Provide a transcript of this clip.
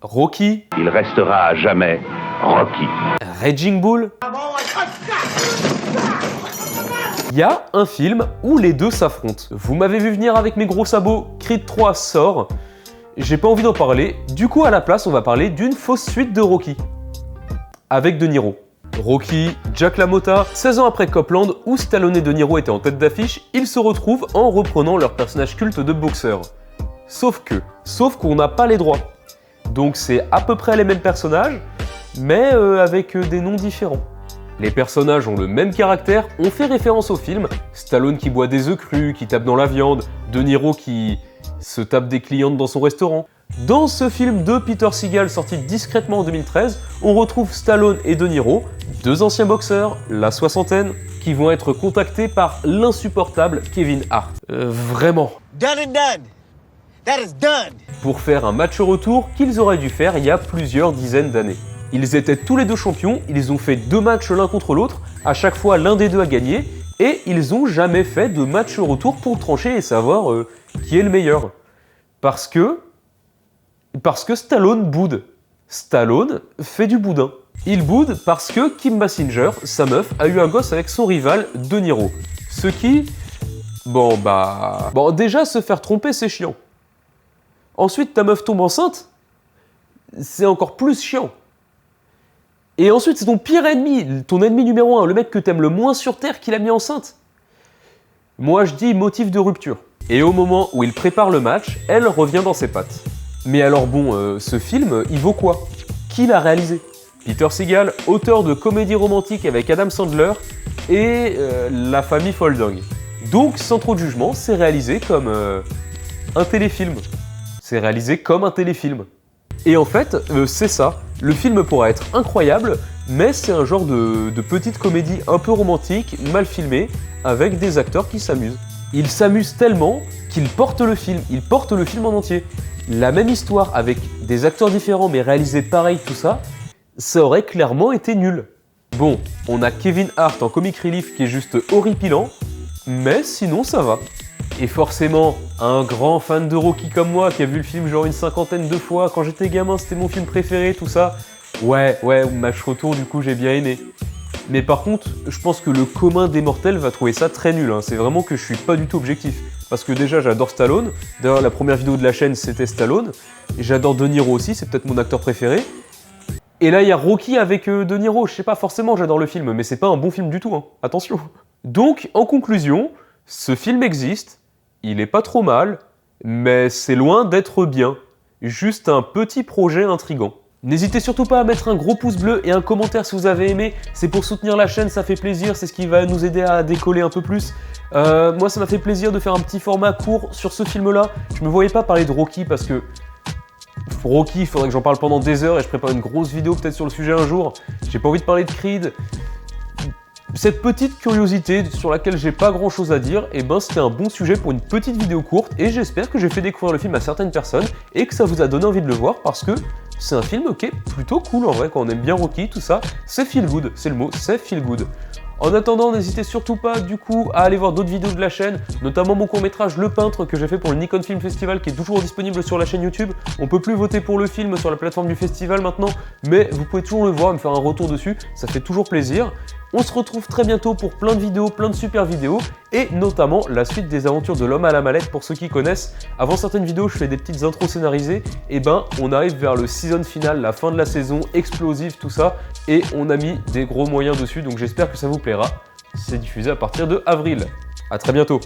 Rocky. Il restera à jamais Rocky. Raging Bull. Il y a un film où les deux s'affrontent. Vous m'avez vu venir avec mes gros sabots, Creed 3 sort. J'ai pas envie d'en parler, du coup à la place on va parler d'une fausse suite de Rocky. Avec De Niro. Rocky, Jack LaMotta, 16 ans après Copland, où Stallone et De Niro étaient en tête d'affiche, ils se retrouvent en reprenant leur personnage culte de boxeur. Sauf qu'on n'a pas les droits. Donc c'est à peu près les mêmes personnages, mais avec des noms différents. Les personnages ont le même caractère, on fait référence au film, Stallone qui boit des œufs crus, qui tape dans la viande, De Niro qui se tape des clientes dans son restaurant. Dans ce film de Peter Seagal sorti discrètement en 2013, on retrouve Stallone et De Niro, deux anciens boxeurs, la soixantaine, qui vont être contactés par l'insupportable Kevin Hart. Vraiment. Done and done. That is done. Pour faire un match retour qu'ils auraient dû faire il y a plusieurs dizaines d'années. Ils étaient tous les deux champions, ils ont fait 2 matchs l'un contre l'autre, à chaque fois l'un des deux a gagné, et ils ont jamais fait de match retour pour trancher et savoir qui est le meilleur. Parce que Stallone boude. Stallone fait du boudin. Il boude parce que Kim Basinger, sa meuf, a eu un gosse avec son rival De Niro. Ce qui... Bon, déjà se faire tromper c'est chiant. Ensuite ta meuf tombe enceinte, c'est encore plus chiant. Et ensuite, c'est ton pire ennemi, ton ennemi numéro 1, le mec que t'aimes le moins sur Terre qui l'a mis enceinte. Moi, je dis motif de rupture. Et au moment où il prépare le match, elle revient dans ses pattes. Mais alors bon, ce film, il vaut quoi? Qui l'a réalisé? Peter Seagal, auteur de comédie romantique avec Adam Sandler et La famille Folding. Donc, sans trop de jugement, c'est réalisé comme un téléfilm. C'est réalisé comme un téléfilm. Et en fait, c'est ça. Le film pourra être incroyable, mais c'est un genre de petite comédie un peu romantique, mal filmée, avec des acteurs qui s'amusent. Ils s'amusent tellement qu'ils portent le film, ils portent le film en entier. La même histoire avec des acteurs différents mais réalisés pareil, tout ça, ça aurait clairement été nul. Bon, on a Kevin Hart en comic relief qui est juste horripilant, mais sinon ça va. Et forcément, un grand fan de Rocky comme moi, qui a vu le film genre une 50aine de fois, quand j'étais gamin c'était mon film préféré, tout ça, ouais, match retour du coup j'ai bien aimé. Mais par contre, je pense que le commun des mortels va trouver ça très nul, hein. C'est vraiment que je suis pas du tout objectif. Parce que déjà j'adore Stallone, d'ailleurs la première vidéo de la chaîne c'était Stallone, et j'adore De Niro aussi, c'est peut-être mon acteur préféré. Et là il y a Rocky avec De Niro, je sais pas, forcément j'adore le film, mais c'est pas un bon film du tout, hein. Attention. Donc en conclusion, ce film existe, il est pas trop mal, mais c'est loin d'être bien. Juste un petit projet intriguant. N'hésitez surtout pas à mettre un gros pouce bleu et un commentaire si vous avez aimé. C'est pour soutenir la chaîne, ça fait plaisir, c'est ce qui va nous aider à décoller un peu plus. Moi ça m'a fait plaisir de faire un petit format court sur ce film-là. Je me voyais pas parler de Rocky parce que... Rocky, il faudrait que j'en parle pendant des heures et je prépare une grosse vidéo peut-être sur le sujet un jour. J'ai pas envie de parler de Creed. Cette petite curiosité sur laquelle j'ai pas grand chose à dire, et ben c'était un bon sujet pour une petite vidéo courte et j'espère que j'ai fait découvrir le film à certaines personnes et que ça vous a donné envie de le voir parce que c'est un film qui est plutôt cool en vrai, quand on aime bien Rocky, tout ça, c'est feel good, c'est le mot, c'est feel good. En attendant, n'hésitez surtout pas du coup à aller voir d'autres vidéos de la chaîne, notamment mon court-métrage Le Peintre que j'ai fait pour le Nikon Film Festival qui est toujours disponible sur la chaîne YouTube. On peut plus voter pour le film sur la plateforme du festival maintenant, mais vous pouvez toujours le voir et me faire un retour dessus, ça fait toujours plaisir. On se retrouve très bientôt pour plein de vidéos, plein de super vidéos, et notamment la suite des aventures de l'homme à la mallette pour ceux qui connaissent. Avant certaines vidéos, je fais des petites intros scénarisées, et ben on arrive vers le season final, la fin de la saison, explosive, tout ça, et on a mis des gros moyens dessus, donc j'espère que ça vous plaira. C'est diffusé à partir de avril. À très bientôt.